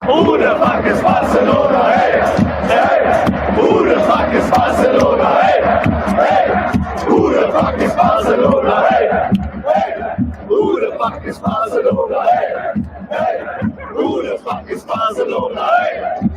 Who the fuck is Barcelona? Hey, hey. Who the fuck is Barcelona? Hey, hey. Who the fuck is Barcelona? Hey, hey. Who the fuck is Barcelona? Hey, hey. Who the fuck is Barcelona? Hey.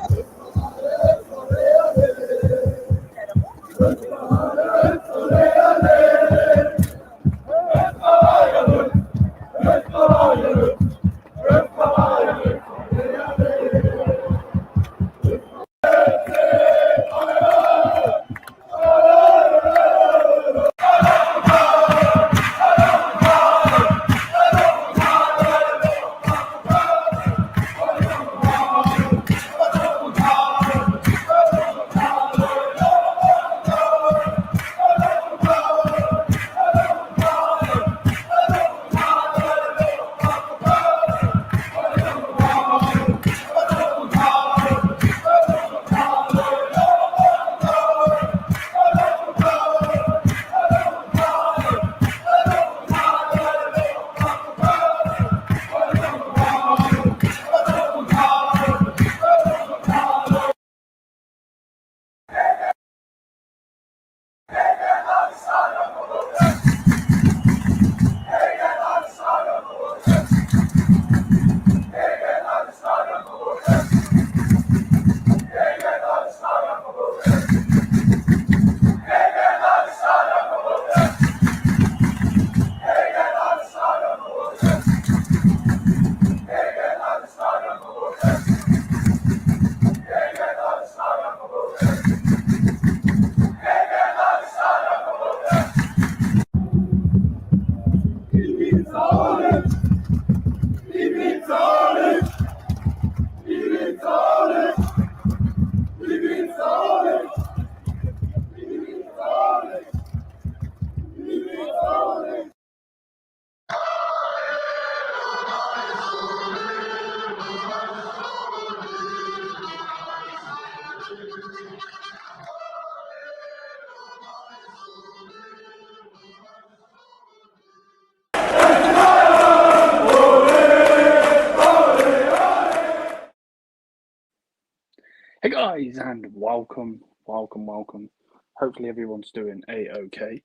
guys, and welcome. Hopefully everyone's doing a-okay.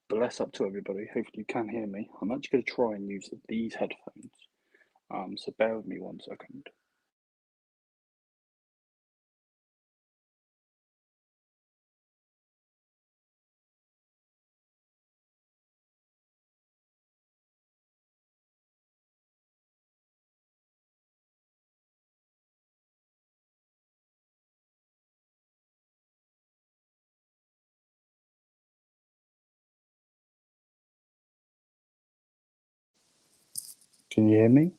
Bless up to everybody. Hopefully you can hear me. I'm actually going to try and use these headphones. So bear with me 1 second. Can you hear me?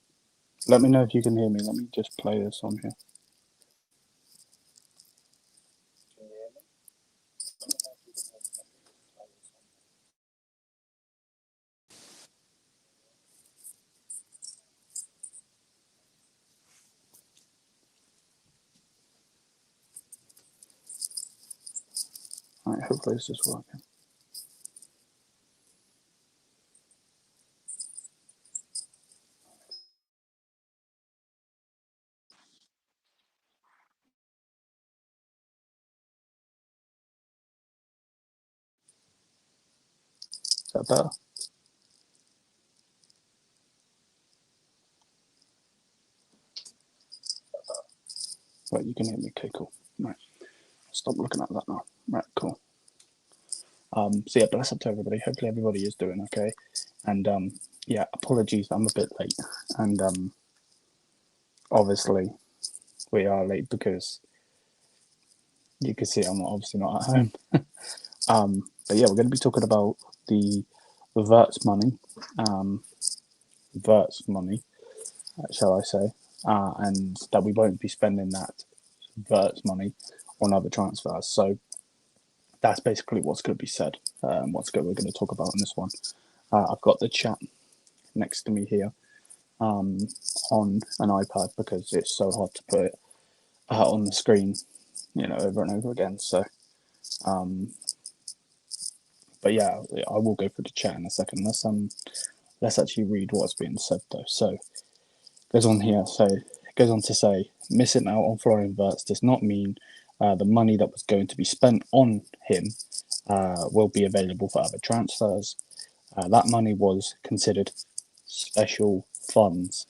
Let me know if you can hear me. Let me just play this on here. Alright, hopefully this is working. Is that better? Right, you can hear me. Okay, cool. Right, stop looking at that now. Right, cool. So yeah, bless up to everybody. Hopefully everybody is doing okay. And yeah, apologies, I'm a bit late. And obviously we are late because you can see I'm obviously not at home. But yeah, we're going to be talking about the Wirtz money, shall I say, and that we won't be spending that Wirtz money on other transfers. So that's basically what's going to be said. We're going to talk about in this one. I've got the chat next to me here on an iPad because it's so hard to put it on the screen, over and over again. So, but yeah, I will go through the chat in a second. Let's actually read what's being said though. So, it goes on here. So it goes on to say, missing out on Florian Wirtz does not mean the money that was going to be spent on him will be available for other transfers. That money was considered special funds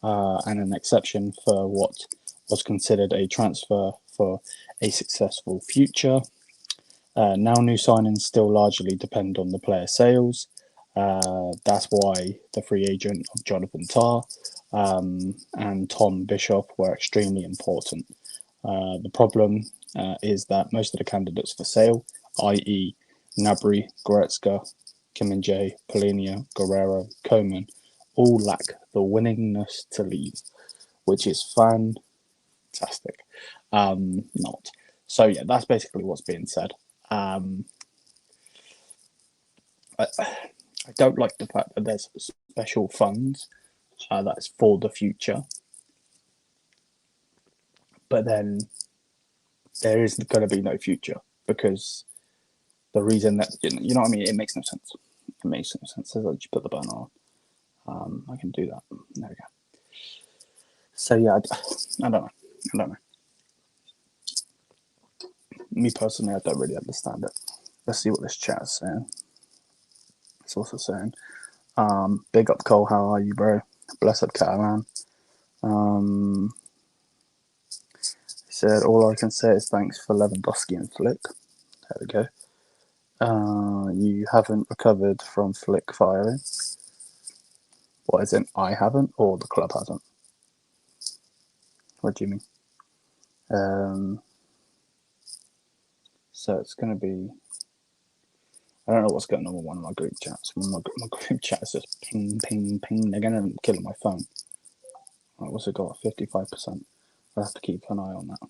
and an exception for what was considered a transfer for a successful future. Now new signings still largely depend on the player sales. That's why the free agent of Jonathan Tah and Tom Bishop were extremely important. The problem is that most of the candidates for sale, i.e. Gnabry, Goretzka, Kim Min-jae, Polina, Guerrero, Coman, all lack the willingness to leave, which is fantastic. Not. So yeah, that's basically what's being said. I don't like the fact that there's special funds that's for the future, but then there is going to be no future because the reason that you know what I mean, it makes no sense. It makes no sense. So let's put the banner on. I can do that. There we go. So yeah, I don't know. Me personally, I don't really understand it. Let's see what this chat is saying. It's also saying, big up Cole, how are you, bro? Bless up Catalan. He said, all I can say is thanks for Lewandowski and Flick. There we go. You haven't recovered from Flick firing. What is it? I haven't, or the club hasn't? What do you mean? So it's going to be. I don't know what's going on with one of my group chats. My group chat is just ping, ping, ping. They're going to kill my phone. Right, what's it got? 55%. I'll have to keep an eye on that.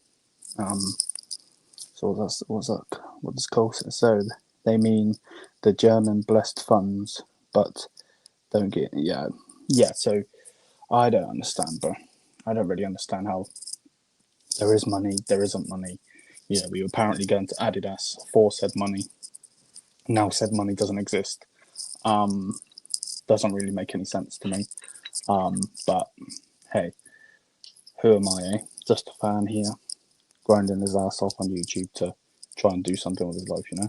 So what does Cole say? So they mean the German blessed funds, but don't get yeah. So I don't understand, bro. I don't really understand how there is money, there isn't money. We were apparently going to Adidas for said money. Now said money doesn't exist. Doesn't really make any sense to me. But hey, who am I? Just a fan here. grinding his ass off on YouTube to try and do something with his life, you know?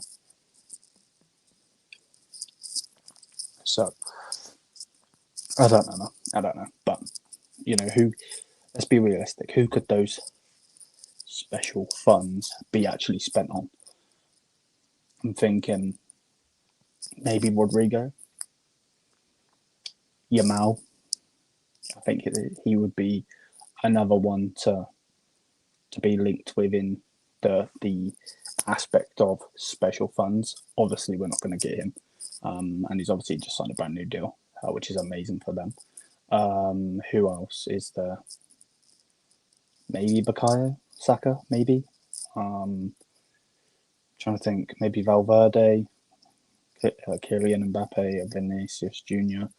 So, I don't know. But, you know, let's be realistic. Who could those special funds be actually spent on? I'm thinking maybe Rodrigo, Yamal. I think he would be another one to be linked within the aspect of special funds. Obviously, we're not going to get him, and he's obviously just signed a brand new deal, which is amazing for them. Who else is there? Maybe Bukayo Saka, maybe. Trying to think, maybe Valverde, Kylian Mbappe, Vinicius Junior.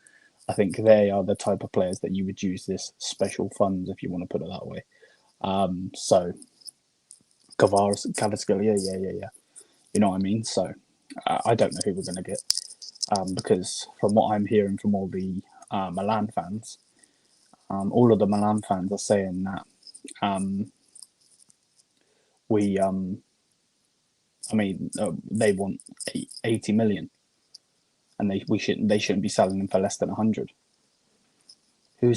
I think they are the type of players that you would use this special funds, if you want to put it that way. So Kvaratskhelia, yeah. You know what I mean? So I don't know who we're going to get, because from what I'm hearing from all the Milan fans, all of the Milan fans are saying that they want 80 million, and they shouldn't be selling them for less than 100. Who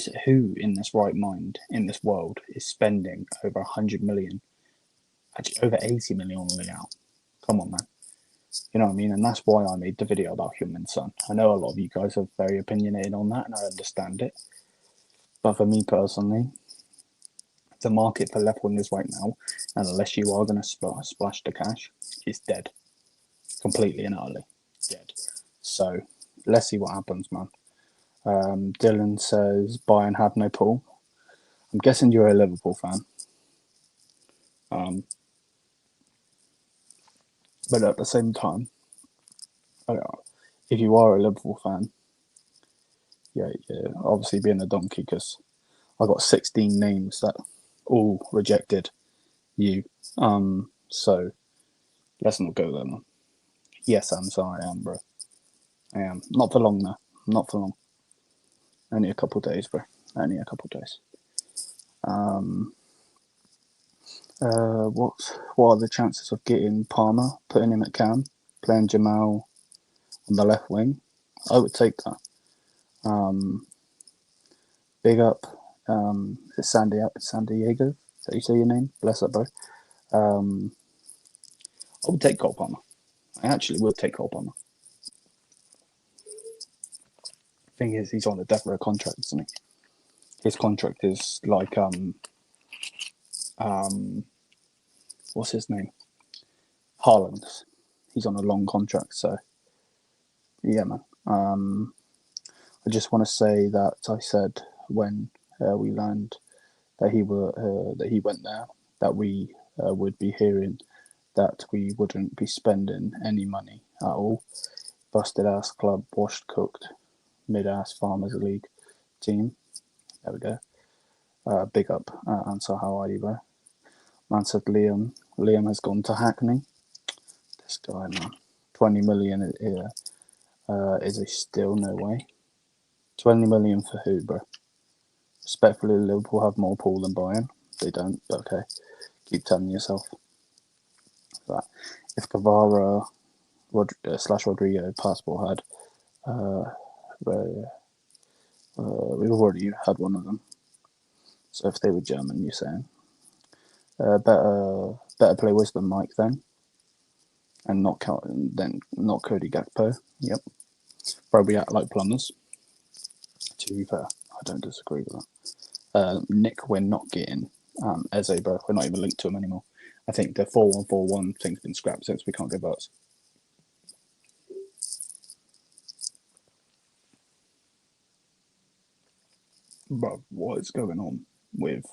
in this right mind in this world is spending over 100 million, actually over 80 million on Lyon? Come on, man. You know what I mean? And that's why I made the video about Heung-min Son. I know a lot of you guys are very opinionated on that, and I understand it. But for me personally, the market for left wingers right now, and unless you are going to splash the cash, is dead. Completely and utterly dead. So let's see what happens, man. Dylan says Bayern have no pull. I'm guessing you're a Liverpool fan. But at the same time, if you are a Liverpool fan, yeah, obviously being a donkey, because I got 16 names that all rejected you. So let's not go there, man. Yes, I'm sorry, I am, bro. I am. Not for long, though. Not for long. Only a couple of days, bro. Only a couple of days. What are the chances of getting Palmer, putting him at cam, playing Jamal on the left wing? I would take that. Big up. It's San Diego. Is that you say your name? Bless up, bro. I would take Cole Palmer. I actually would take Cole Palmer. Thing is, he's on a death row contract, isn't he? His contract is like what's his name? Haaland's. He's on a long contract, so yeah, man. I just want to say that I said when we learned that he went there, that we would be hearing that we wouldn't be spending any money at all. Busted ass club, washed, cooked, mid ass Farmers League team. There we go. Big up, Answer. How are you, bro? Man said Liam. Liam has gone to Hackney. This guy, man. 20 million is a still no way. 20 million for who, bro? Respectfully, Liverpool have more pull than Bayern. They don't, but okay. Keep telling yourself that. If Kvara / Rodrigo passport had, we've already had one of them. So if they were German, you're saying better play Wisdom Mike then, and not Cody Gakpo. Yep, probably act like plumbers. To be fair, I don't disagree with that. Nick, we're not getting Eze, bro. We're not even linked to him anymore. I think the 4-1-4-1 thing's been scrapped since we can't get Wirtz. Bro, what is going on with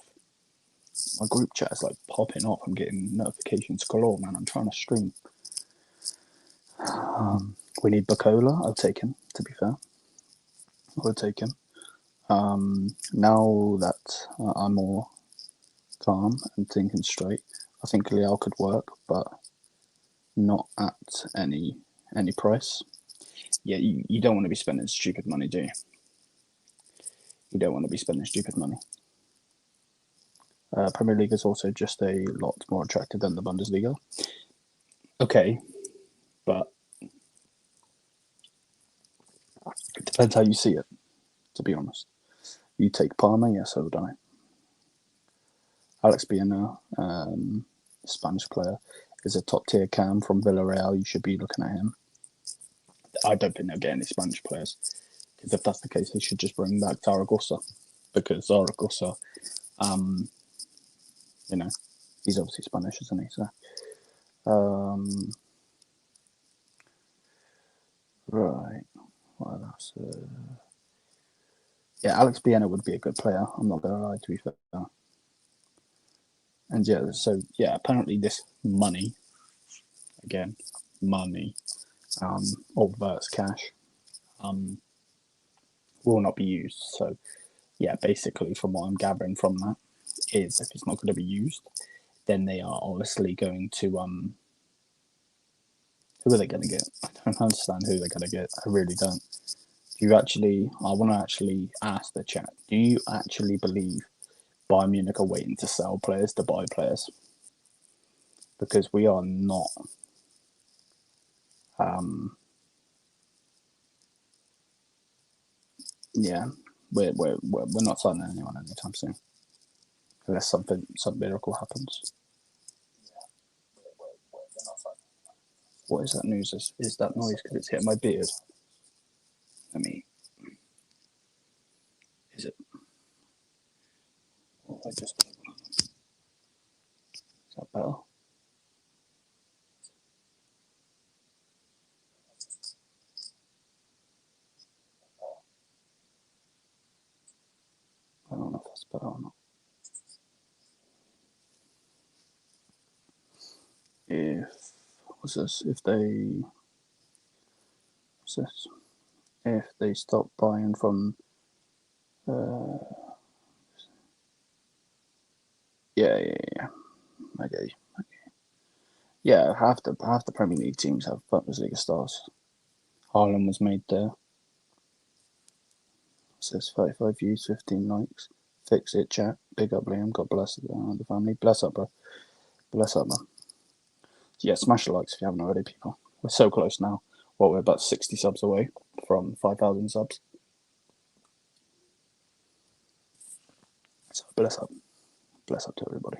my group chat? Is like popping off. I'm getting notifications galore, man. I'm trying to stream. We need Bacola. I'll take him, to be fair. I'll take him. Now that I'm more calm and thinking straight, I think Leal could work, but not at any price. Yeah, you don't want to be spending stupid money, do you? You don't want to be spending stupid money. Premier League is also just a lot more attractive than the Bundesliga. Okay, but it depends how you see it, to be honest. You take Parma, yes, so would I. Alex Baena, Spanish player, is a top-tier cam from Villarreal. You should be looking at him. I don't think they'll get any Spanish players, because if that's the case, they should just bring back Zaragoza, because Zaragoza, you know, he's obviously Spanish, isn't he? So, right. Well, that's yeah, Alex Baena would be a good player. I'm not going to lie, to be fair. And yeah, so yeah, apparently this money, again, money, or Wirtz cash, will not be used. So yeah, basically, from what I'm gathering from that, is if it's not going to be used, then they are obviously going to who are they going to get? I don't understand who they're going to get. I really don't. Do you actually? I want to actually ask the chat. Do you actually believe Bayern Munich are waiting to sell players to buy players? Because we are not. Yeah, we're not signing anyone anytime soon, unless some miracle happens. What is that noise? Is that noise because it's hitting my beard? Let me. Is it? Oh, I just. Is that better? I don't know if that's better or not. If what's this? If they what's this? If they stop buying from yeah. Okay. Yeah, half the Premier League teams have Bundesliga stars. Haaland was made there. It says 35 views, 15 likes. Fix it, chat. Big up, Liam. God bless the family. Bless up, bro. Bless up, man. Yeah, smash the likes if you haven't already, people. We're so close now. Well, we're about 60 subs away from 5,000 subs. So bless up. Bless up to everybody.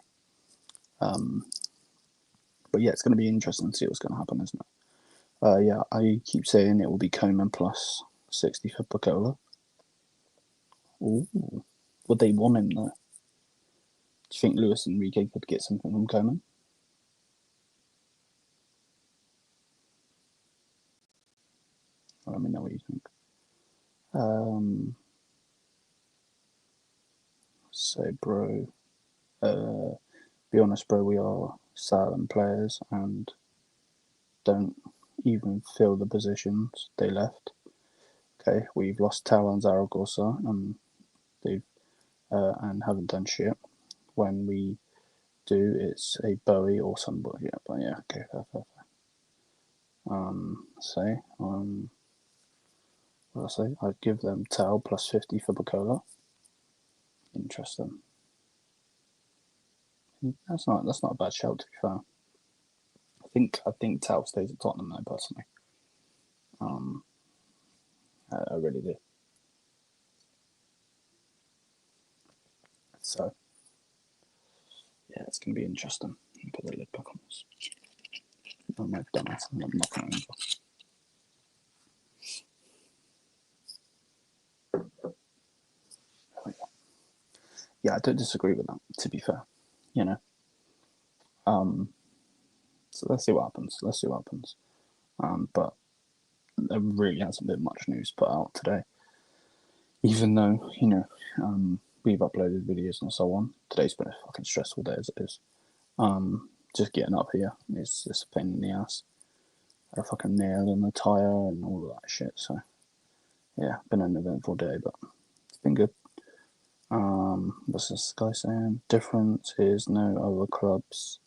But yeah, it's going to be interesting to see what's going to happen, isn't it? Yeah, I keep saying it will be Coman plus 60 for Bacola. Ooh. Would they want him, though? Do you think Luis Enrique could get something from Coman? Let me know what you think. So, bro, be honest, bro, we are silent players and don't even fill the positions they left. Okay, we've lost Tau and Zaragoza, and they've and haven't done shit. When we do, it's a Bowie or somebody. Yeah, but yeah, okay, fair. What I say? I'd give them Tau plus 50 for Bacola. Interesting. That's not a bad shout, to be fair. I think Tau stays at Tottenham though, personally. I really do. So yeah, it's gonna be interesting. Put the lid back on this. Oh my dumbass, I'm not going to. Yeah, I don't disagree with that, to be fair. You know. So let's see what happens. But there really hasn't been much news put out today. Even though, we've uploaded videos and so on. Today's been a fucking stressful day as it is. Just getting up here is just a pain in the ass. A fucking nail in the tyre and all of that shit. So, yeah, been an eventful day, but it's been good. What's this guy saying? Difference is no other clubs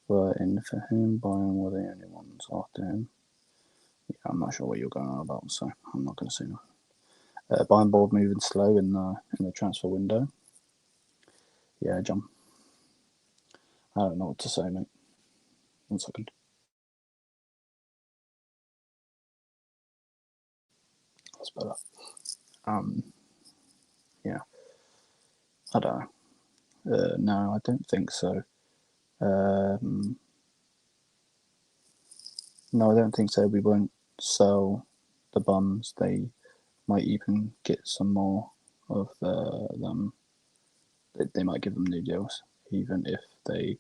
were in for him. Bayern were the only ones after him. Yeah, I'm not sure what you're going on about, so I'm not going to say no. Bayern board moving slow in the transfer window. Yeah, John. I don't know what to say, mate. 1 second. That's better. Yeah. I don't know. No, I don't think so. No, I don't think so. We won't sell the bums. They might even get some more of them. They might give them new deals, even if they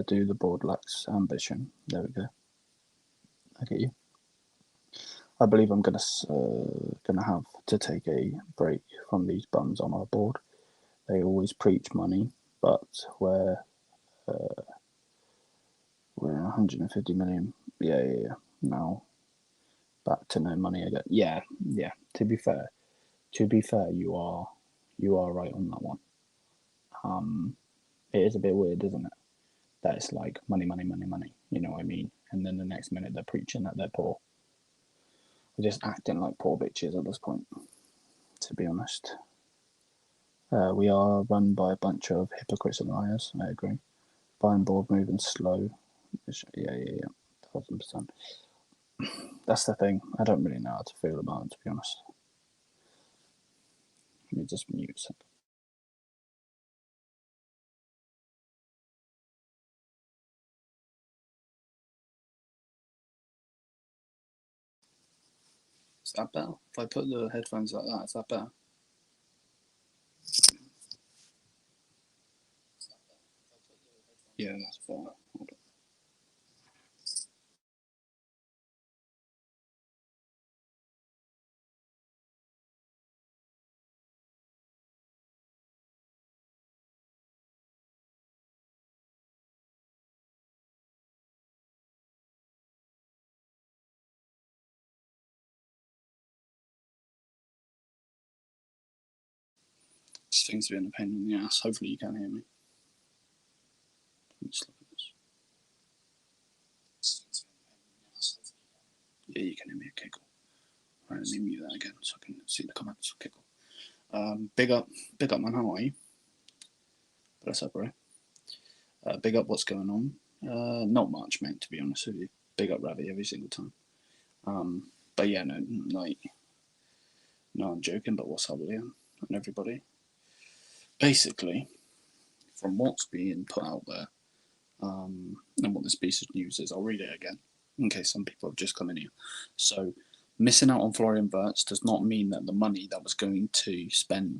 do the board lacks ambition. There we go. I get you. I believe I'm gonna have to take a break from these bums on our board. They always preach money, but we're 150 million. Yeah. Now back to no money again. Yeah. To be fair, you are right on that one. It is a bit weird, isn't it? That it's like money. You know what I mean? And then the next minute they're preaching that they're poor. We're just acting like poor bitches at this point, to be honest. We are run by a bunch of hypocrites and liars. I agree. Bayern board moving slow. Yeah. 1000%. That's the thing. I don't really know how to feel about it, to be honest. Let me just mute a sec. Is that better? If I put the headphones like that, is that better? Yeah, that's better. Hold on. This thing's been a pain in the ass. Hopefully you can hear me. Just look at this. Yeah, you can hear me. Okay, cool. Right, let me mute that again so I can see the comments. Okay, cool. Big up, man. How are you? What's up, bro? Big up. What's going on? Not much, mate. To be honest with you. Big up, Ravi, every single time. But yeah, no, I'm joking. But what's up, Leon and everybody? Basically, from what's being put out there, and what this piece of news is, I'll read it again in case some people have just come in here. So, missing out on Florian Wirtz does not mean that the money that was going to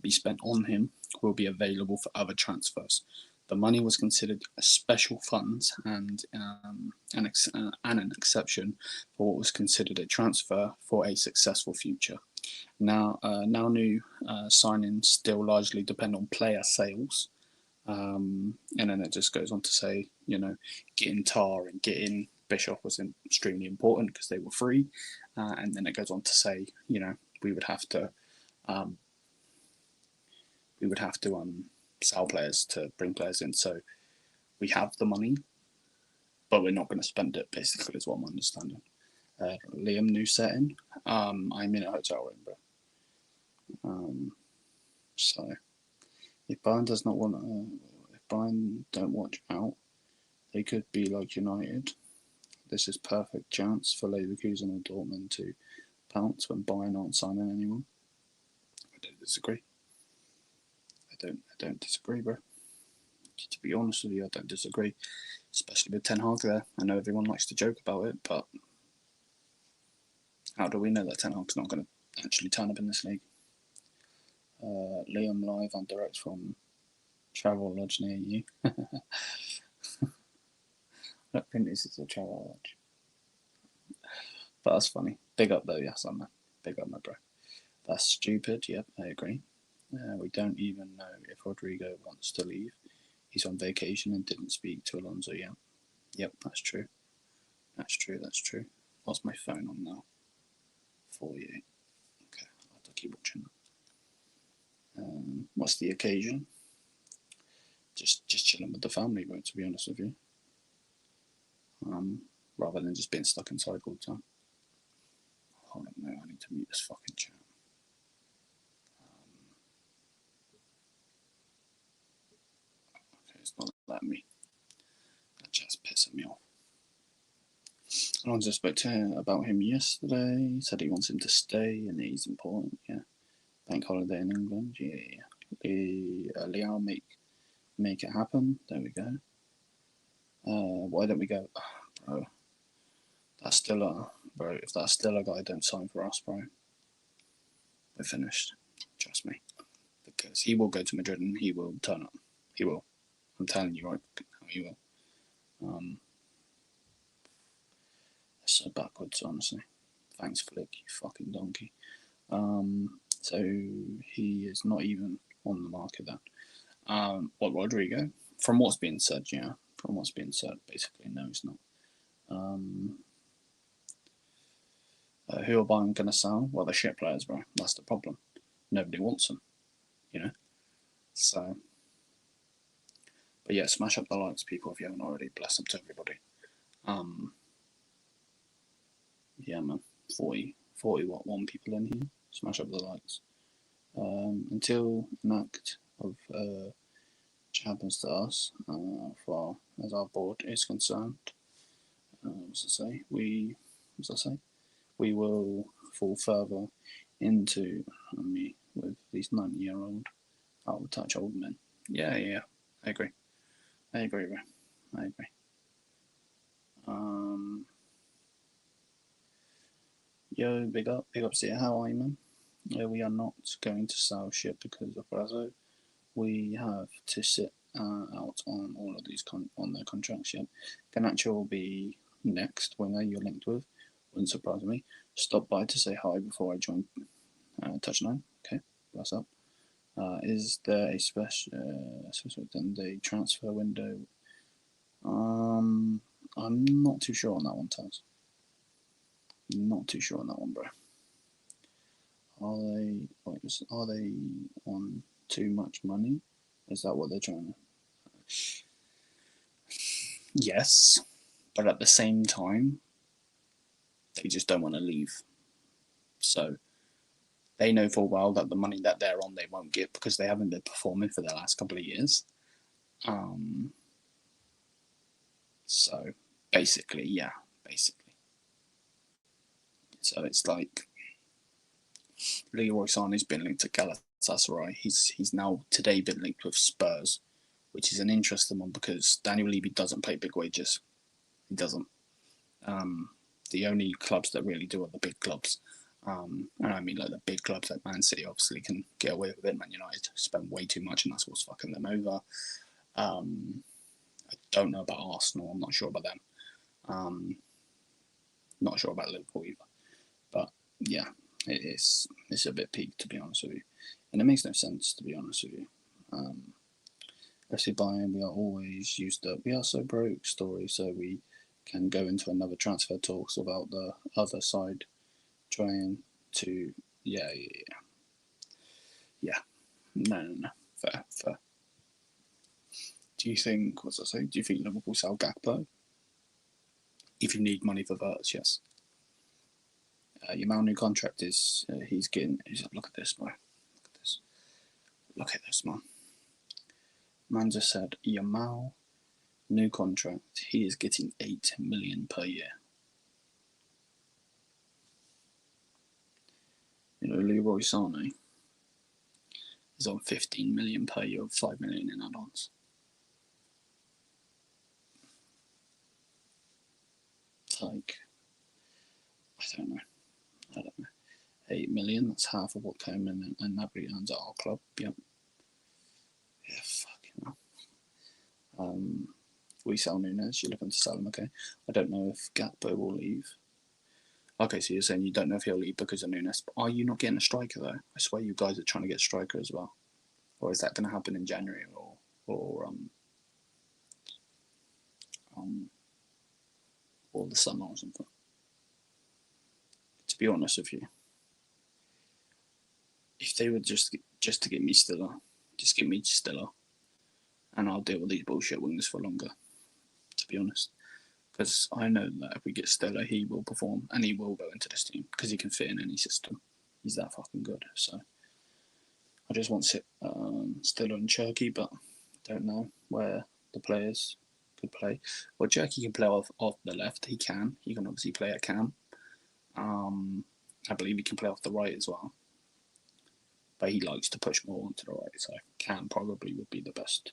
be spent on him will be available for other transfers. The money was considered a special funds and an exception for what was considered a transfer for a successful future. Now new signings still largely depend on player sales. And then it just goes on to say, getting Tar and getting Bishop was extremely important because they were free. And then it goes on to say, we would have to sell players to bring players in. So we have the money, but we're not going to spend it. Basically, is what I'm understanding. Liam, new setting. I'm in a hotel room, bro. So if Bayern does not want, if Bayern don't watch out, they could be like United. This is perfect chance for Leverkusen and Dortmund to pounce when Bayern aren't signing anyone. I don't disagree. I don't disagree, bro. To be honest with you, I don't disagree. Especially with Ten Hag there. I know everyone likes to joke about it, but how do we know that Ten Hag's not going to actually turn up in this league? Liam live and direct from Travel Lodge near you. I don't think this is a Travel Lodge. But that's funny. Big up though, yes, man. Big up, my bro. That's stupid, yep, I agree. We don't even know if Rodrigo wants to leave. He's on vacation and didn't speak to Alonso yet. Yep, that's true. That's true. What's my phone on now? 48. Okay, I'll have to keep watching that. What's the occasion? Just chilling with the family, bro, to be honest with you. Rather than just being stuck inside all the time. Hold on, no, I need to mute this fucking chat. Okay, it's not letting me. I just spoke to him about him yesterday. He said he wants him to stay and he's important. Yeah, bank holiday in England. Yeah, Lyon make it happen. There we go. Why don't we go, bro? That's still bro. If that's still a guy, don't sign for us, bro. We're finished. Trust me, because he will go to Madrid and he will turn up. He will. I'm telling you right now, he will. It's so backwards, honestly. Thanks, Flick, you fucking donkey. So he is not even on the market then. What, Rodrigo? From what's being said, yeah. From what's being said, basically, no, he's not. Who are Bayern going to sell? Well, they're shit players, bro. That's the problem. Nobody wants them, you know? So, but yeah, smash up the likes, people, if you haven't already. Bless up to everybody. Yeah, man. 40 what, 1 people in here. Smash up the likes. Until an act of which happens to us, far as our board is concerned, we will fall further into me with these 90-year-old out of touch old men. Yeah, I agree, bro. I agree. Yo, big ups here. How are you, man? We are not going to sell shit because of Brazo. We have to sit out on all of these on their contracts. Yep. Ganacho will be next winger you're linked with. Wouldn't surprise me. Stop by to say hi before I join Touchline. Okay, bless up. Is there a special day transfer window? I'm not too sure on that one, Taz. Not too sure on that one, bro. Are they on too much money? Is that what they're trying to? Yes, but at the same time, they just don't want to leave. So they know full well that the money that they're on they won't get because they haven't been performing for the last couple of years. So basically, yeah, basically. So it's like Leroy Sané's been linked to Galatasaray. He's now today been linked with Spurs, which is an interesting one because Daniel Levy doesn't pay big wages. He doesn't. The only clubs that really do are the big clubs. And I mean like the big clubs like Man City obviously can get away with it. Man United spend way too much and that's what's fucking them over. I don't know about Arsenal. I'm not sure about them. Not sure about Liverpool either. But yeah, it's a bit peak to be honest with you. And it makes no sense to be honest with you. FC Bayern, we are always used up. We are so broke story, so we can go into another transfer talks without the other side trying to yeah. No. Fair. Do you think do you think Liverpool sell Gakpo? If you need money for Wirtz, yes. Your Yamal new contract is he's getting. Look at this, boy. Look at this, man. Man just said Yamal new contract. He is getting 8 million per year. You know, Leroy Sané is on 15 million per year with 5 million in add-ons. It's like, I don't know. 8 million, that's half of what Coleman and Nabry earns at our club. Yep. Yeah, fucking hell. We sell Nunes, you're looking to sell him, okay. I don't know if Gakpo will leave. Okay, so you're saying you don't know if he'll leave because of Nunes. But are you not getting a striker though? I swear you guys are trying to get a striker as well. Or is that going to happen in January or the summer or something? To be honest with you, if they were just to get me Stiller, just give me Stiller, and I'll deal with these bullshit wingers for longer. To be honest, because I know that if we get Stiller, he will perform and he will go into this team because he can fit in any system. He's that fucking good. So I just want Stiller and Cherky, but don't know where the players could play. Well, Jerky can play off the left. He can obviously play at cam. I believe he can play off the right as well. But he likes to push more onto the right, so cam probably would be the best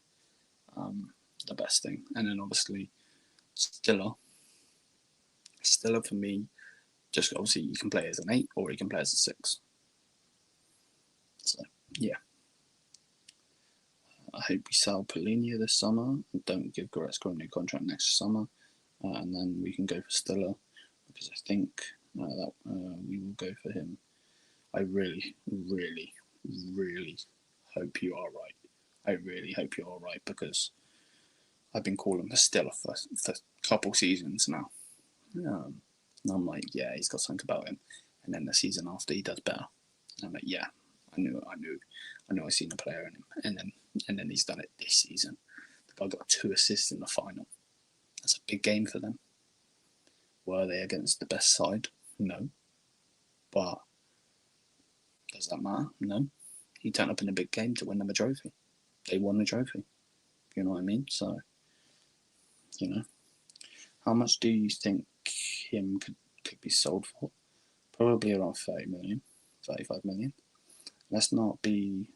thing. And then obviously Stiller for me, just obviously you can play as an 8 or he can play as a 6. So yeah. I hope we sell Polinia this summer and don't give Goretzka a new contract next summer, and then we can go for Stiller, because I think that we will go for him. I really, really, really hope you are right. I really hope you are right, because I've been calling for Stiller for a couple seasons now. And I'm like, yeah, he's got something about him. And then the season after, he does better. And I'm like, yeah, I knew I seen the player in him. And then he's done it this season. The guy got 2 assists in the final. That's a big game for them. Were they against the best side? No. But does that matter? No. He turned up in a big game to win them a trophy. They won the trophy. You know what I mean? So, how much do you think him could be sold for? Probably around 30 million, 35 million. Let's not be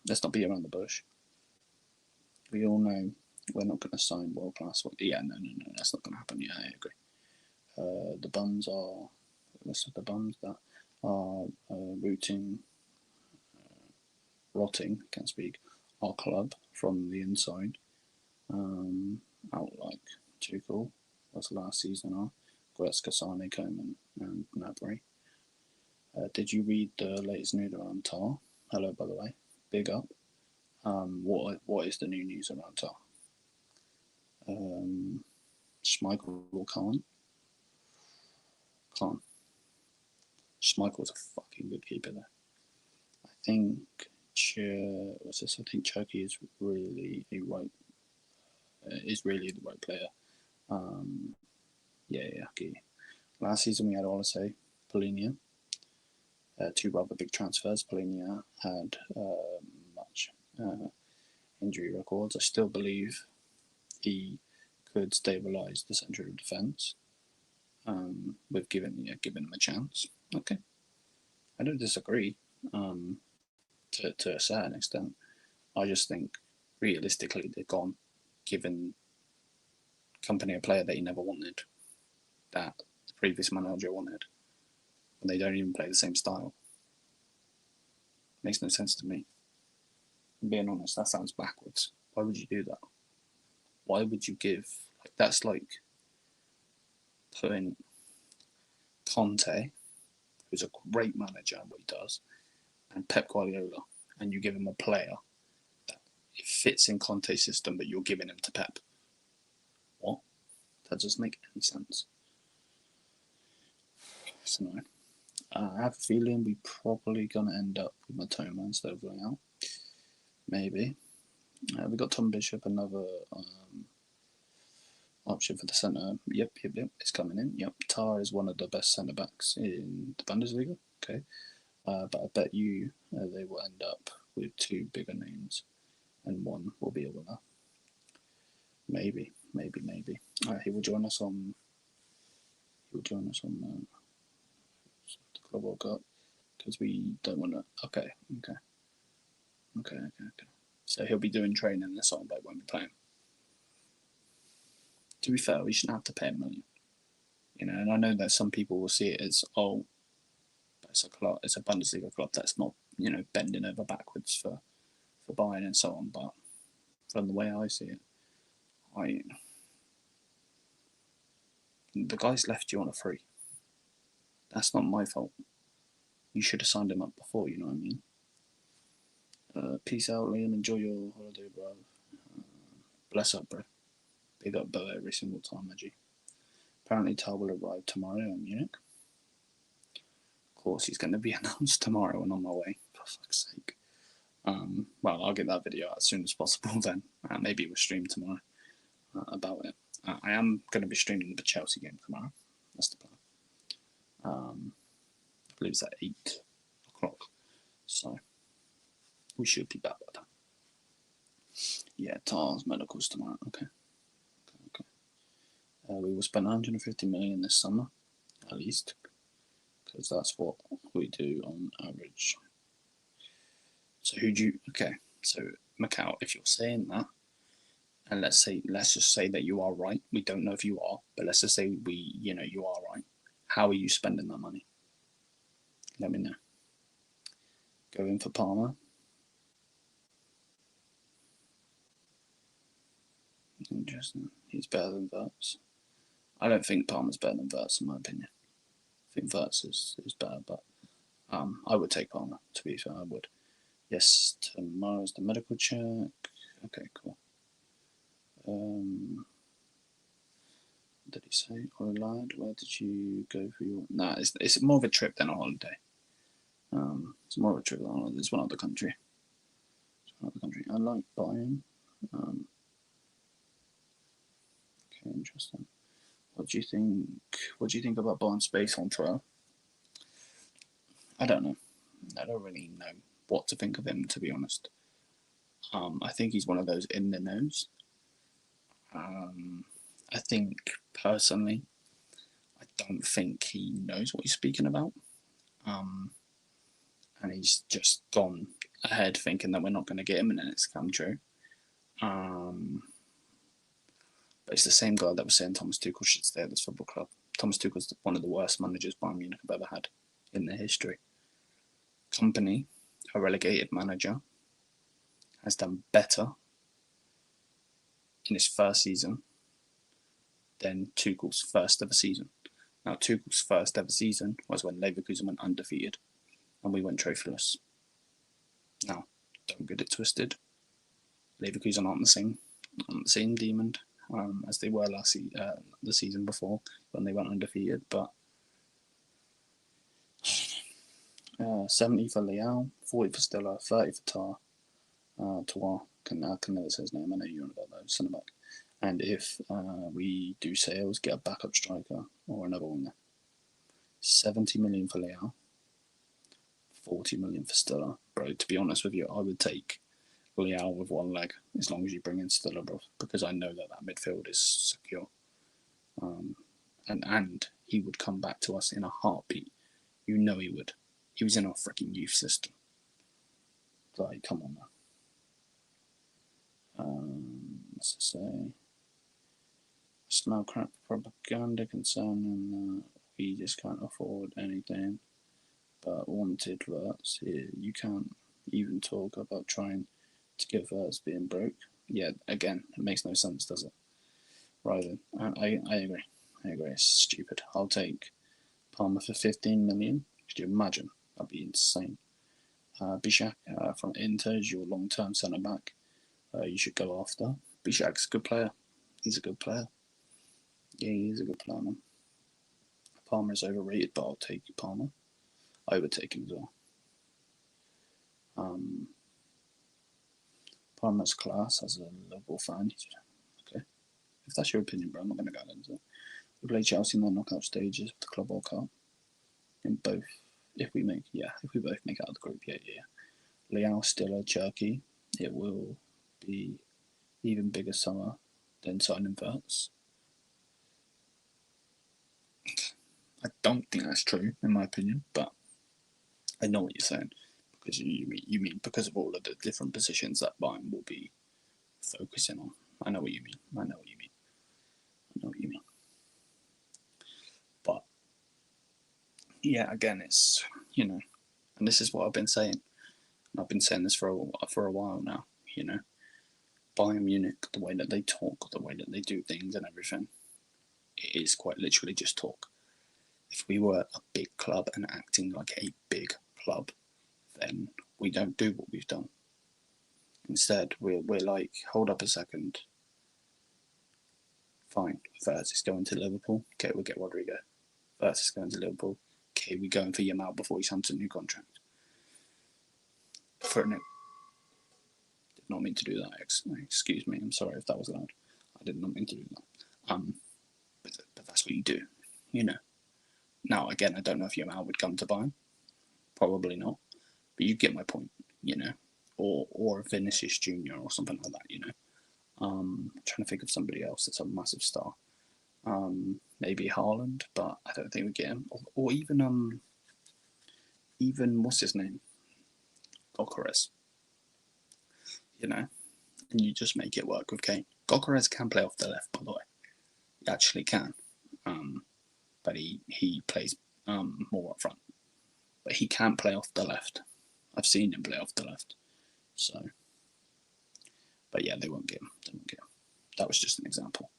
around the bush. We all know we're not going to sign world class. Yeah, no, that's not going to happen. Yeah, I agree. The bums are, list of the bums that are rotting, can't speak, our club from the inside. Out like Tuchel was last season, Goretzka, Sané, Coman, and Gnabry. Did you read the latest news around Tar? Hello, by the way. Big up. What is the new news around Tar? Schmeichel or Khan? Khan. Schmeichel's a fucking good keeper there. I think Cherky is really the right player. Okay. Last season we had Olise, Polinia. 2 rather big transfers. Polinia had much injury records. I still believe he could stabilise the centre of defence with giving him a chance. Okay, I don't disagree to a certain extent. I just think realistically they've gone, given Company a player that he never wanted, that the previous manager wanted, and they don't even play the same style. Makes no sense to me. I'm being honest, that sounds backwards. Why would you do that? Why would you give, that's like putting Conte, who's a great manager at what he does, and Pep Guardiola, and you give him a player that it fits in Conte's system, but you're giving him to Pep. What? That doesn't make any sense. It's annoying. I have a feeling we're probably going to end up with Matoma instead of Lyon. Maybe. We got Tom Bishop, another option for the centre. Yep, it's coming in. Yep, Tar is one of the best centre backs in the Bundesliga. Okay, but I bet you they will end up with 2 bigger names, and one will be a winner. Maybe. He will join us on. The Club World Cup, because we don't want to. Okay. So he'll be doing training this on, but won't be playing. To be fair, we shouldn't have to pay $1 million. And I know that some people will see it as, but it's a club, it's a Bundesliga club that's not, bending over backwards for Bayern and so on. But from the way I see it, the guy's left you on a free. That's not my fault. You should have signed him up before, you know what I mean? Peace out, Liam. Enjoy your holiday, bro. Bless up, bro. Big up, Bo, every single time, Maggie. Apparently, Tar will arrive tomorrow in Munich. Of course, he's going to be announced tomorrow when I'm on my way. For fuck's sake. Well, I'll get that video out as soon as possible then. Maybe we'll stream tomorrow about it. I am going to be streaming the Chelsea game tomorrow. That's the plan. I believe it's at 8 o'clock. So, we should be back by then. Yeah, Tar's medicals tomorrow. Okay. We will spend 150 million this summer, at least, because that's what we do on average. So so Macau, if you're saying that, and let's just say that you are right. We don't know if you are, but let's just say you are right. How are you spending that money? Let me know. Go in for Palmer. Interesting. He's better than Wirtz. I don't think Palmer's better than Wirtz, in my opinion. I think Wirtz is better, but I would take Palmer, to be fair, I would. Yes, tomorrow's the medical check. Okay, cool. What did he say? I lied. Where did you go for your... Nah, it's more of a trip than a holiday. It's more of a trip than a holiday. It's one other country. I like Bayern. Okay, interesting. What do you think about Bayern's space on trial? I don't know. I don't really know what to think of him, to be honest. I think he's one of those in the nose. I think, personally, I don't think he knows what he's speaking about. And he's just gone ahead thinking that we're not going to get him and then it's come true. But it's the same guy that was saying Thomas Tuchel should stay at this football club. Thomas Tuchel's one of the worst managers Bayern Munich have ever had in their history. Company, a relegated manager, has done better in his first season than Tuchel's first ever season. Now, Tuchel's first ever season was when Leverkusen went undefeated and we went trophyless. Now, don't get it twisted. Leverkusen aren't the same demon as they were the season before when they went undefeated, but 70 for Lyon, 40 for Stiller, 30 for Tar. Can never say his name. I know you're on about those. Centre back. And if we do sales, get a backup striker or another winger. 70 million for Lyon, 40 million for Stiller. Bro, to be honest with you, I would take Lyon with one leg as long as you bring in Stiller, bro, because I know that midfield is secure. And he would come back to us in a heartbeat. You know he would. He was in our freaking youth system. Like, come on, man. Let's say, smell crap propaganda concerning we just can't afford anything. But wanted Wirtz, you can't even talk about trying to get Wirtz being broke. Yeah, again, it makes no sense, does it? Right then, I agree. It's stupid. I'll take Palmer for 15 million. Could you imagine? That'd be insane. Bishak from Inter is your long-term centre-back. You should go after. Bishak's a good player. He's a good player. Yeah, he's a good player, man. Palmer is overrated, but I'll take Palmer. I would take him as well. Palmer's class as a Liverpool fan. Okay. If that's your opinion, bro, I'm not going to go into it. We play Chelsea in the knockout stages of the Club World Cup. In both, if we both make out of the group, yeah. Lyon, Stiller, Turkey. It will be even bigger summer than signing Wirtz. I don't think that's true, in my opinion, but I know what you're saying. Because you mean because of all of the different positions that Bayern will be focusing on. I know what you mean. But yeah, again, it's and this is what I've been saying. And I've been saying this for a while now. Bayern Munich, the way that they talk, the way that they do things, and everything, it is quite literally just talk. If we were a big club and acting like a big club, then we don't do what we've done. Instead, we're like, hold up a second. Fine, Wirtz is going to Liverpool. Okay, we'll get Rodrigo. Wirtz is going to Liverpool. Okay, we're going for Yamal before he signs a new contract. Did not mean to do that. Excuse me. I'm sorry if that was loud. I did not mean to do that. But that's what you do. Now, again, I don't know if Yamal would come to Bayern. Probably not. But you get my point, or Vinicius Jr. or something like that, I'm trying to think of somebody else that's a massive star. Maybe Haaland, but I don't think we get him. Or even what's his name? Gokares. You know, and you just make it work with Kane. Gokares can play off the left, by the way. He actually can. But he plays more up front. But he can't play off the left. I've seen him play off the left. So, but yeah, they won't get him. That was just an example.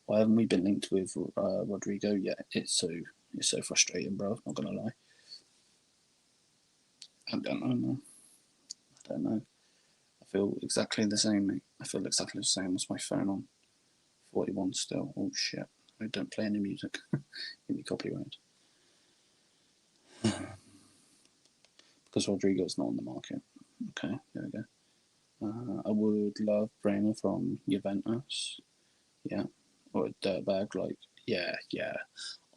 Why haven't we been linked with Rodrigo yet? It's so frustrating, bro. Not gonna lie. I don't know, man. I don't know. I feel exactly the same, mate. I feel exactly the same. What's my phone on? 41 still. Oh shit. I don't play any music. Give me copyright. Because Rodrigo's not on the market. Okay, there we go. I would love Bremer from Juventus. Yeah. Or a dirtbag, like, yeah.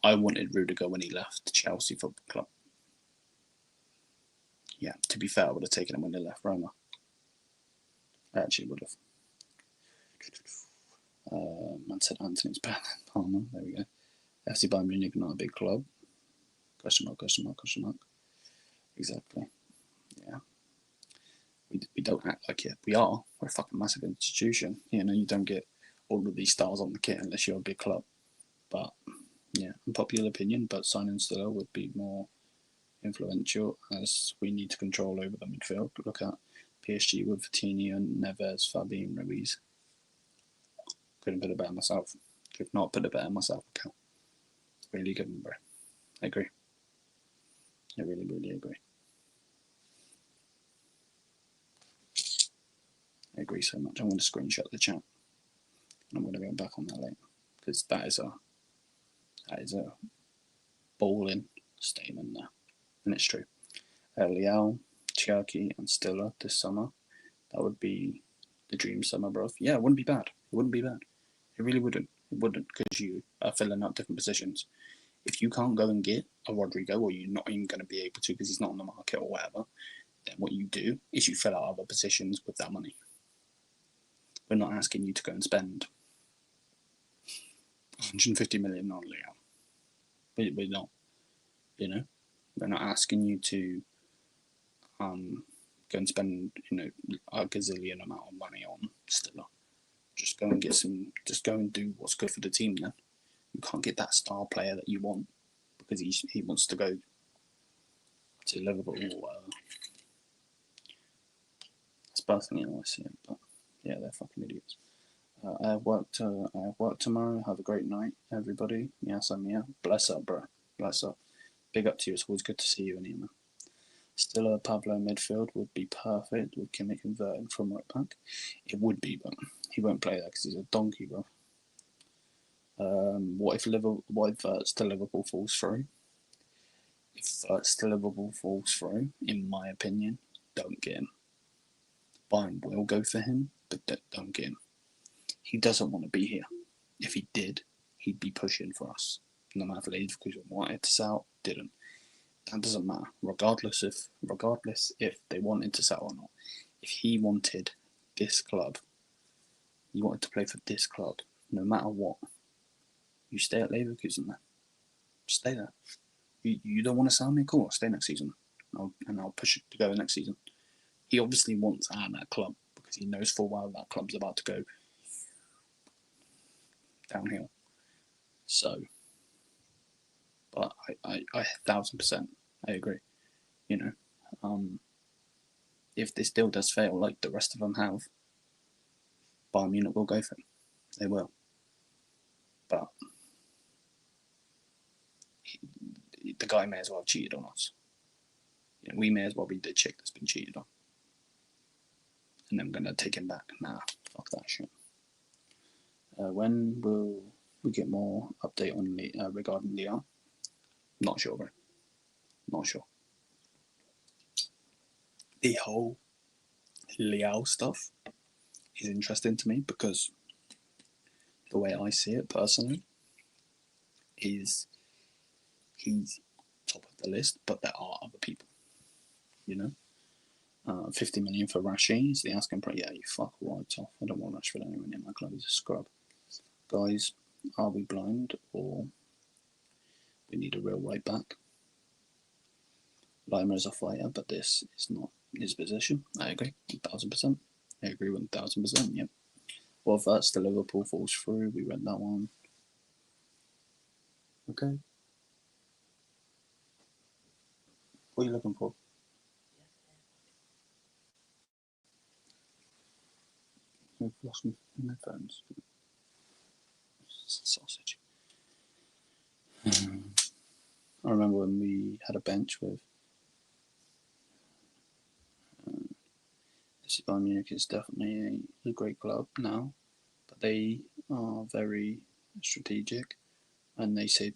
I wanted Rudiger when he left Chelsea Football Club. Yeah, to be fair, I would have taken him when he left Roma. I actually would have. Man said Anthony's better than Palmer. There we go. FC Bayern Munich, not a big club. Question mark. Exactly. Yeah. We don't act like it. We are. We're a fucking massive institution. You know, you don't get all of these stars on the kit unless you're a big club. But yeah, unpopular opinion, but signing Stiller would be more influential as we need to control over the midfield. Look at PSG with Coutinho, Neves, Fabian Ruiz. Couldn't put it better myself. Could not put it better myself. Really good one, bro. I agree. I really, really agree. I agree so much. I'm going to screenshot the chat. And I'm going to go back on that later. Because that is a balling statement there. And it's true. Liao, Cherki and Stiller this summer. That would be the dream summer, bro. Yeah, it wouldn't be bad. It really wouldn't. It wouldn't, because you are filling up different positions. If you can't go and get a Rodrigo, or you're not even going to be able to because he's not on the market or whatever, then what you do is you fill out other positions with that money. We're not asking you to go and spend 150 million on Lyon. We're not. You know, we're not asking you to go and spend a gazillion amount of money on Stiller. Just go and do what's good for the team then. You can't get that star player that you want because he wants to go to Liverpool. That's personally how I see it, but yeah, they're fucking idiots. I have work tomorrow. Have a great night, everybody. Yes, I'm here. Bless up, bro. Bless up. Big up to you. It's always good to see you in here, man. Still a Pablo midfield would be perfect with Kimmich converting from right back. It would be, but he won't play that because he's a donkey, bro. What if Wirtz to Liverpool falls through? If Wirtz to Liverpool falls through, in my opinion, don't get him. Bayern will go for him, but don't get him. He doesn't want to be here. If he did, he'd be pushing for us. No matter if Leverkusen wanted to sell, didn't. That doesn't matter. Regardless if they wanted to sell or not. If he wanted this club, he wanted to play for this club, no matter what, you stay at Leverkusen then. Stay there. You don't want to sell me? Cool, I'll stay next season. I'll push it to go next season. He obviously wants out of that club because he knows full well that club's about to go downhill. So, but I 1000% I agree. If this deal does fail, like the rest of them have, Bayern Munich will go for him. They will. But the guy may as well have cheated on us. We may as well be the chick that's been cheated on. And I'm going to take him back. Nah, fuck that shit. When will we get more update on regarding Lyon? Not sure, bro. Not sure. The whole Lyon stuff is interesting to me because the way I see it personally is he's top of the list, but there are other people. 50 million for Rashi is the asking price. Yeah, you fuck right off. I don't want Rashford anywhere near my club. He's a scrub. Guys, are we blind or we need a real right back? Lima is a fighter, but this is not his position. I agree, 1000%. I agree 1000%, yep. Well, if that's the Liverpool falls through, we read that one. Okay. What are you looking for? I've lost my headphones. Sausage. I remember when we had a bench with Bayern Munich is definitely a great club now, but they are very strategic and they save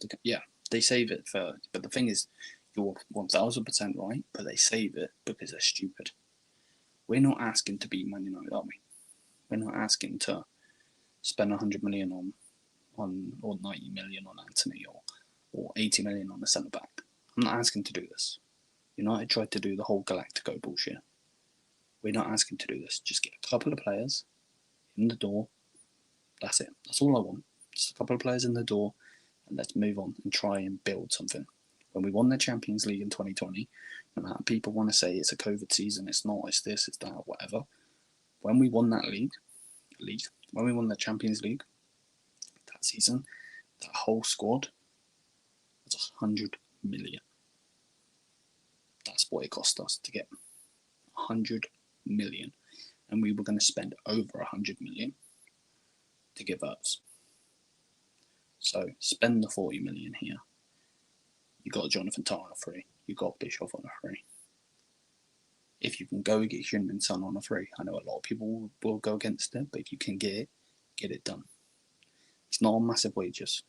they save it for. But the thing is, you're 1000% right, but they save it because they're stupid. We're not asking to beat Man United, are we? We're not asking to spend 100 million on or 90 million on Anthony or 80 million on the centre back. I'm not asking to do this. United tried to do the whole Galactico bullshit. We're not asking to do this. Just get a couple of players in the door. That's it. That's all I want. Just a couple of players in the door, and let's move on and try and build something. When we won the Champions League in 2020, no matter people want to say it's a COVID season, it's not, it's this, it's that, whatever. When we won that league, when we won the Champions League that season, that whole squad was 100 million. That's what it cost us to get 100 million, and we were going to spend over 100 million to get Wirtz. So spend the 40 million here. You got Jonathan Tah on a free. You got Bischoff on a free. If you can go get Heung-min Son on a free, I know a lot of people will go against it, but if you can get it done. It's not on massive wages.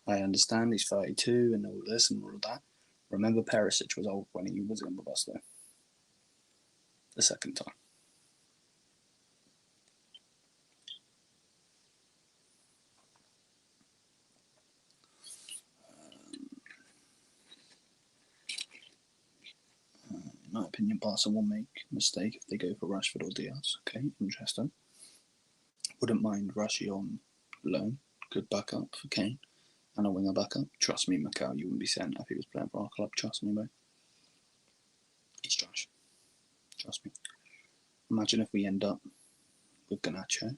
I understand he's 32 and all this and all of that. Remember, Perisic was old when he was in with us though. The second time. In my opinion, Barca will make a mistake if they go for Rashford or Diaz. Okay, interesting. Wouldn't mind Rashi on loan. Good backup for Kane. And a winger backup. Trust me, Macau, you wouldn't be saying that if he was playing for our club. Trust me, mate. He's trash. Trust me. Imagine if we end up with Garnacho.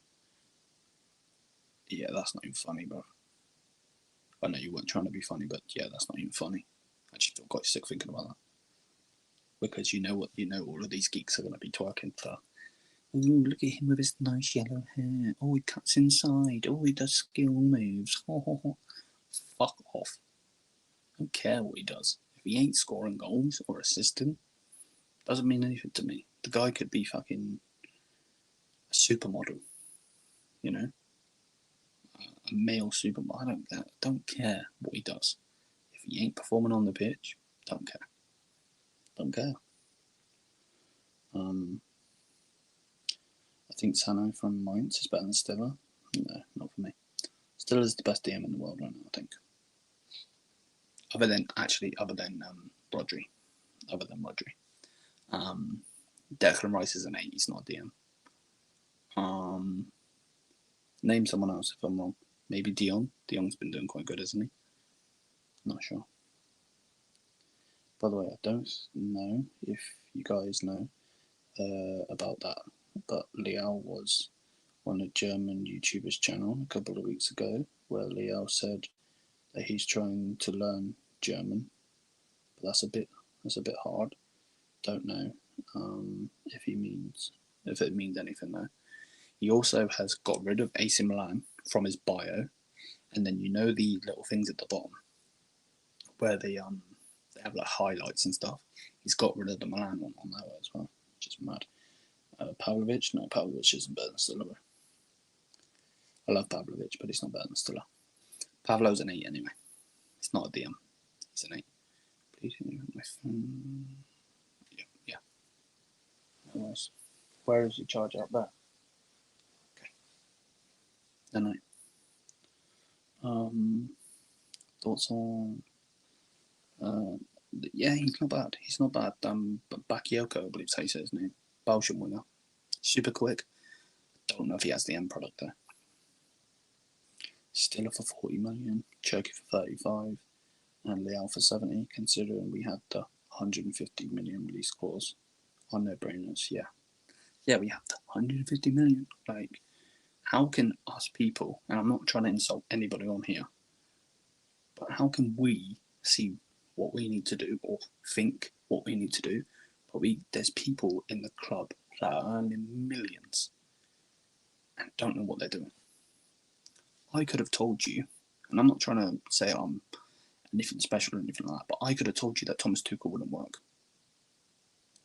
Yeah, that's not even funny, bro. I know you weren't trying to be funny, but yeah, that's not even funny. I just feel quite sick thinking about that. Because you know all of these geeks are going to be twerking for. Ooh, look at him with his nice yellow hair. Oh, he cuts inside. Oh, he does skill moves. Ho, ho, ho. Fuck off. I don't care what he does. If he ain't scoring goals or assisting, doesn't mean anything to me. The guy could be fucking a supermodel, you know, a male supermodel. I don't care what he does. If he ain't performing on the pitch, don't care. Don't care. I think Sano from Mainz is better than Stiller. No, not for me. Stiller is the best DM in the world right now, I think. Other than Rodri. Declan Rice is an 8, he's not a DM. Name someone else if I'm wrong. Maybe De Jong. De Jong's been doing quite good, isn't he? Not sure. By the way, I don't know if you guys know about that, but Liao was on a German YouTuber's channel a couple of weeks ago where Liao said that he's trying to learn German, but that's a bit hard. Don't know if it means anything though. He also has got rid of AC Milan from his bio, and then you know the little things at the bottom where they have like highlights and stuff. He's got rid of the Milan one on that as well, which is mad. Pavlovic? No, Pavlovic isn't better than Stiller. I love Pavlovic, but he's not better than Stiller. Pavlo's an 8 anyway. He's not a DM. He's an 8. Please my phone. Yeah. Otherwise, where is the charger up there? Okay. Then thoughts on yeah, he's not bad. He's not bad. Bakayoko, I believe is how you say his name. Belgian winger. Super quick. Don't know if he has the end product there. Stiller for 40 million, Cherky for 35, and Lyon for 70, considering we had the 150 million release clause on no-brainers. Yeah, we have the 150 million. Like, how can us people, and I'm not trying to insult anybody on here, but how can we see what we need to do or think what we need to do, but there's people in the club that are earning millions and don't know what they're doing? I could have told you, and I'm not trying to say I'm anything special or anything like that, but I could have told you that Thomas Tuchel wouldn't work.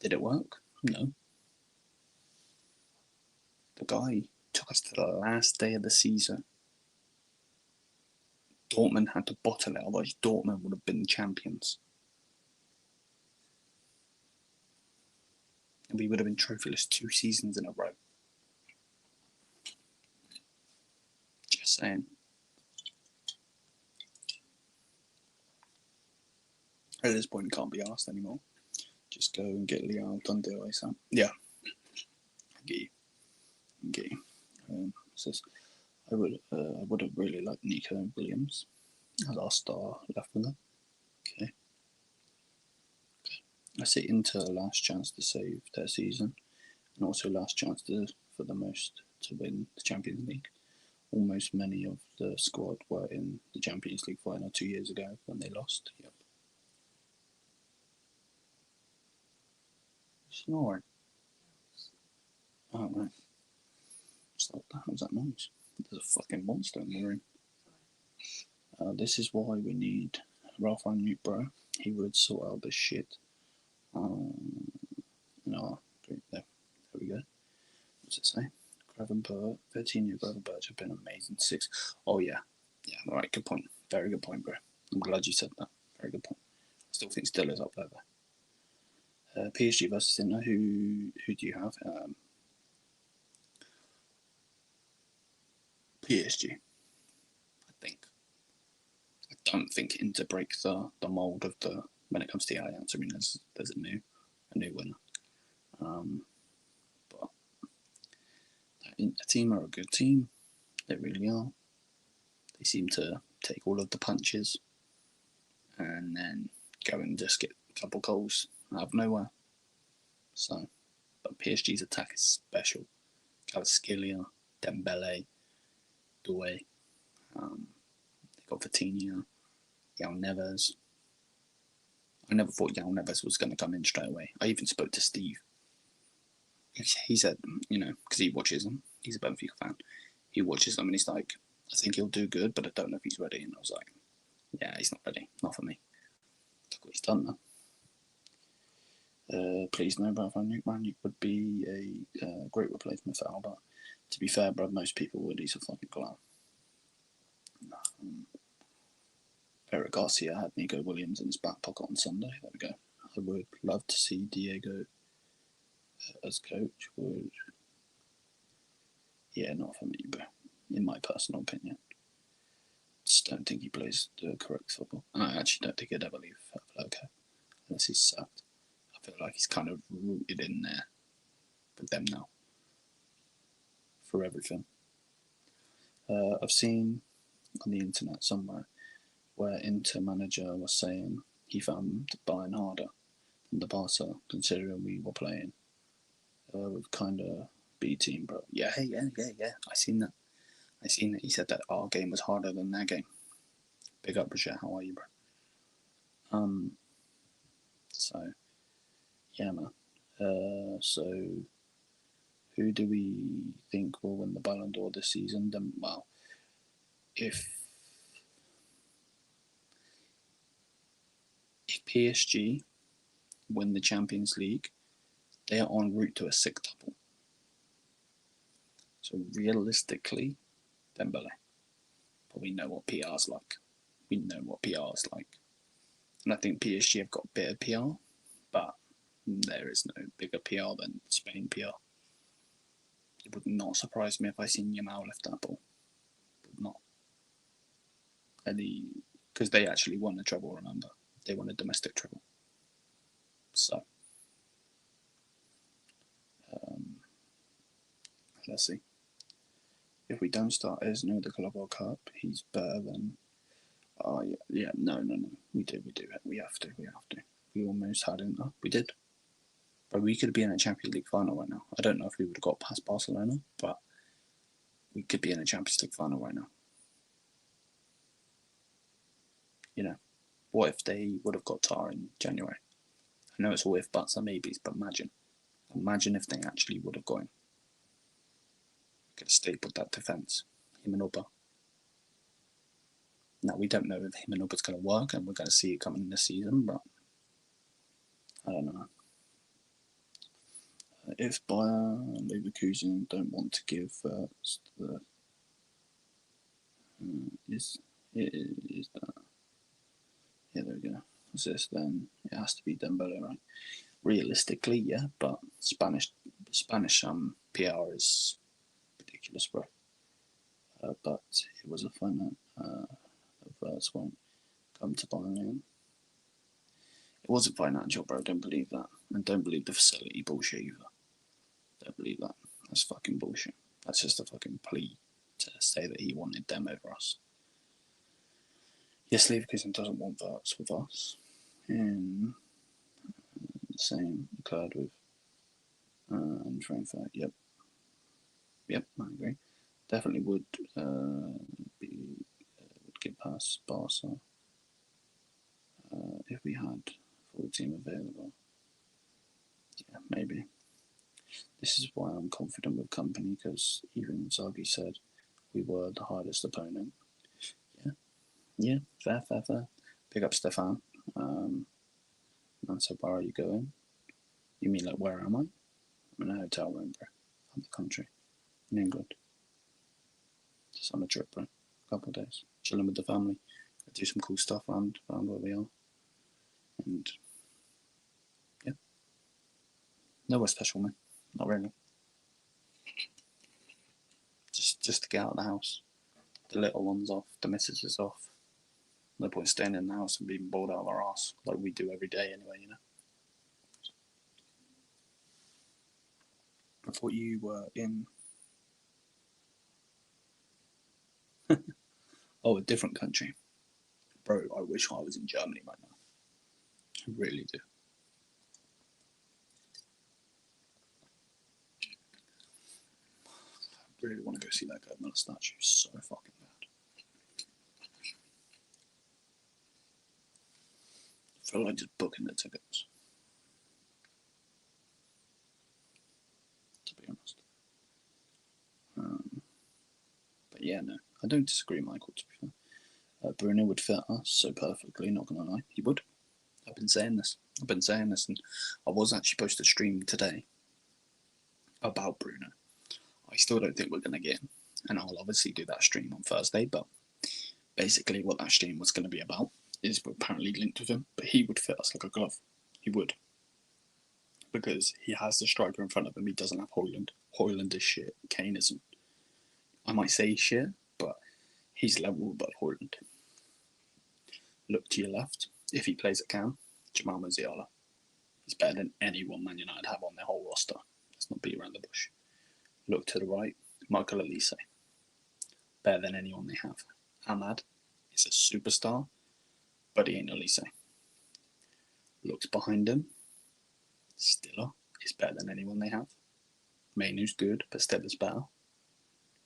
Did it work? No. The guy took us to the last day of the season. Dortmund had to bottle it, otherwise Dortmund would have been champions. And we would have been trophyless 2 seasons in a row. Just saying. At this point, can't be asked anymore. Just go and get Lyon done deal ASAP. Yeah. I get you. Says, I would have really liked Nico Williams as our star left winger. Okay. I say Inter last chance to save their season, and also last chance for the most to win the Champions League. Almost many of the squad were in the Champions League final 2 years ago when they lost. Yep. Snoring. Oh, right. What the hell's that noise? There's a fucking monster in the room. This is why we need Ralph Rangnick, bro. He would sort out this shit. No, there we go. What's it say? Gravenberch, 13-year Gravenberch have been amazing. 6. Oh, yeah. Yeah, alright, good point. Very good point, bro. I'm glad you said that. Very good point. I still think Stiller's up there, though. PSG versus Inter, who do you have? PSG, I think. I don't think Inter break the mould of the when it comes to the Allianz. I mean, there's a new winner. But that Inter team are a good team. They really are. They seem to take all of the punches and then go and just get a couple goals out of nowhere. So, but PSG's attack is special. Kvaratskhelia, Dembele, Doué. They got Vitinha, João Neves. I never thought João Neves was going to come in straight away. I even spoke to Steve. He said, because he watches them. He's a Benfica fan. He watches them and he's like, I think he'll do good, but I don't know if he's ready. And I was like, yeah, he's not ready. Not for me. Look what he's done now. Please no, Ralph Rangnick would be a great replacement for Alba. To be fair, bro, most people would. He's a fucking clown. Eric Garcia had Nico Williams in his back pocket on Sunday. There we go. I would love to see Diego as coach. Yeah, not for me, bro. In my personal opinion. Just don't think he plays the correct football. And I actually don't think he'd ever leave okay, unless he's sacked. I feel like he's kind of rooted in there with them now. For everything. I've seen on the internet somewhere where Inter manager was saying he found Bayern harder than the Barca, considering we were playing with kind of B team, bro. Yeah. I seen that. He said that our game was harder than their game. Big up, Roger. How are you, bro? So, yeah, man. So, who do we think will win the Ballon d'Or this season? Then, well, if PSG win the Champions League, they are en route to a sextuple. So realistically, Dembele. But we know what PR's like. And I think PSG have got better PR, but there is no bigger PR than Spain PR. It would not surprise me if I seen Yamal lift that ball. Would not. Because they actually won the treble, remember? They won a domestic treble. So, let's see. if we don't start Esno at the Club World Cup, he's better than. Oh yeah, no. We have to. We almost had him. We did. But we could be in a Champions League final right now. I don't know if we would have got past Barcelona, but we could be in a Champions League final right now. You know, what if they would have got Tar in January? I know it's all if buts and maybes, but imagine if they actually would have got him. Could have stapled that defence. Him and Oba. Now, we don't know if him and Oba's going to work, and we're going to see it coming this season, but I don't know. If Bayern and Leverkusen don't want to give the is that yeah, there we go. Assist, then it has to be Dembele, right? Realistically, yeah, but Spanish PR is ridiculous, bro. But it was a fun Wirtz won't come to Bayern. It wasn't financial, bro. Don't believe that, and don't believe the facility bullshit either. Don't believe that. That's fucking bullshit. That's just a fucking plea to say that he wanted them over us. Yes, Leverkusen doesn't want Wirtz with us. And the same occurred with Frankfurt. Yep, I agree. Definitely would get past Barca if we had full team available. Yeah, maybe. This is why I'm confident with company, because even Zagi said we were the hardest opponent. Yeah, fair. Pick up Stefan. Man said, where are you going? You mean like, where am I? I'm in a hotel room, bro. Out the country. In England. Just on a trip, bro. A couple of days. Chilling with the family. Do some cool stuff around where we are. And yeah. Nowhere special, man. Not really. Just to get out of the house. The little one's off. The missus is off. No point staying in the house and being bored out of our ass like we do every day anyway, you know. I thought you were in a different country. Bro, I wish I was in Germany right now. I really do. I really want to go see that guy Miller statue so fucking bad. I feel like just booking the tickets. To be honest. But yeah, no. I don't disagree, Michael, to be fair. Bruno would fit us so perfectly, not gonna lie. He would. I've been saying this, and I was actually supposed to stream today about Bruno. I still don't think we're gonna get him, and I'll obviously do that stream on Thursday, but basically what that stream was going to be about is we're apparently linked with him, but he would fit us like a glove. He would. Because he has the striker in front of him, he doesn't have Højlund. Højlund is shit, Kane isn't. I might say shit, but he's level above Højlund. Look to your left, if he plays at Cam, Jamal Musiala. He's better than anyone Man United have on their whole roster. Let's not beat around the bush. Look to the right, Michael Elise. Better than anyone they have. Ahmad is a superstar, but he ain't Elise. Looks behind him, Stiller is better than anyone they have. Mainu's good, but Stiller's better.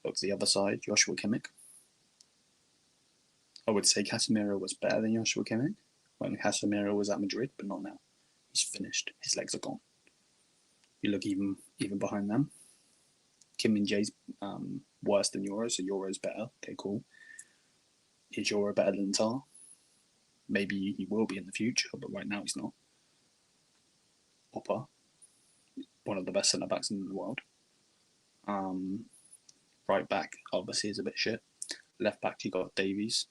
Look to the other side, Joshua Kimmich. I would say Casemiro was better than Joshua Kimmich when Casemiro was at Madrid, but not now. He's finished. His legs are gone. You look even behind them. Kim Min-jae's worse than Euro, so Euro's better. Okay, cool. Is Euro better than Tar? Maybe he will be in the future, but right now he's not. Oppa, one of the best centre backs in the world. Right back, obviously, is a bit shit. Left back, you got Davies.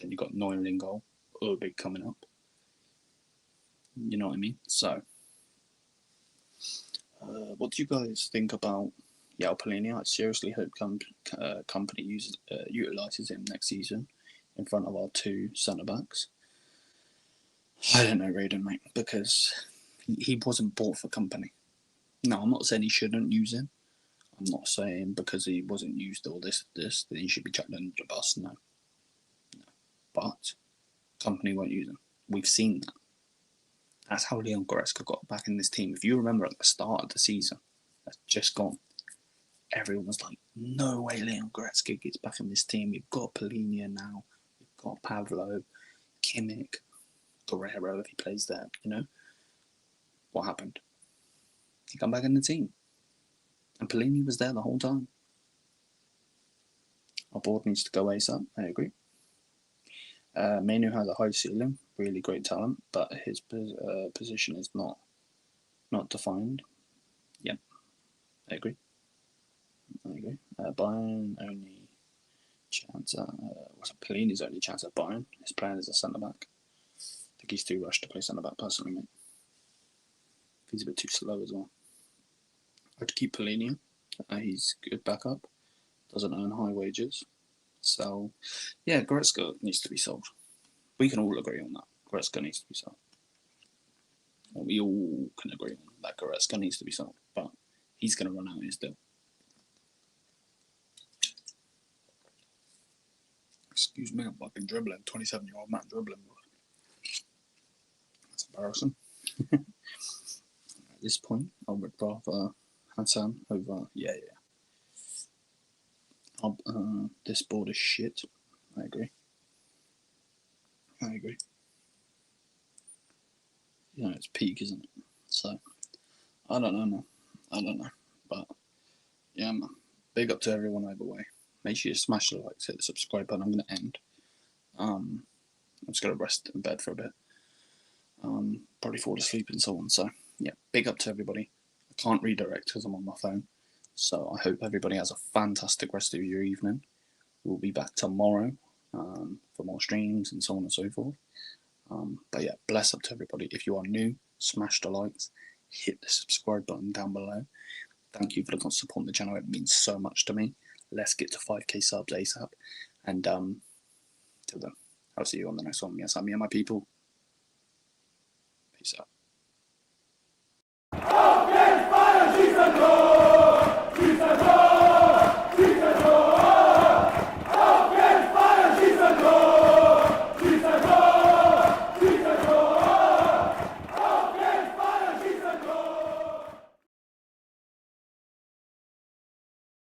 Then you got Neuer in goal. Big coming up. You know what I mean? So, what do you guys think about João Palhinha? I seriously hope company utilises him next season in front of our two centre backs. I don't know, Raiden, mate, because he wasn't bought for company. No, I'm not saying he shouldn't use him. I'm not saying because he wasn't used or this, that he should be chucked under the bus. No. But company won't use him. We've seen that. That's how Leon Goretzka got back in this team. If you remember at the start of the season, that's just gone. Everyone was like, no way Leon Goretzka gets back in this team. We've got Polina now. We've got Pavlo, Kimmich, Guerrero if he plays there, you know. What happened? He come back in the team. And Polini was there the whole time. Our board needs to go ASAP, I agree. Manu has a high ceiling, really great talent, but his position is not defined. Yep, I agree. Bayern only chance at Polini's only chance at Bayern. His plan is a centre back. I think he's too rushed to play centre back personally, mate. He's a bit too slow as well. I'd keep Polini. He's good backup. Doesn't earn high wages. So, yeah, Goretzka needs to be sold. We can all agree on that. Goretzka needs to be sold. We all can agree on that Goretzka needs to be sold. But he's going to run out his deal. Excuse me, I'm fucking dribbling. 27-year-old man dribbling. That's embarrassing. At this point, I would rather Hassan over. Yeah. This board is shit. I agree. You know, it's peak, isn't it? So, I don't know, man. But, yeah, man. Big up to everyone either way. Make sure you smash the likes, hit the subscribe button. I'm going to end. I'm just going to rest in bed for a bit. Probably fall asleep and so on. So, yeah, big up to everybody. I can't redirect because I'm on my phone. So I hope everybody has a fantastic rest of your evening. We'll be back tomorrow for more streams and so on and so forth. But yeah, bless up to everybody. If you are new, smash the likes, hit the subscribe button down below. Thank you for the constant support on the channel. It means so much to me. Let's get to 5k subs ASAP. And till then, I'll see you on the next one. Yes, I'm here, my people. Peace out.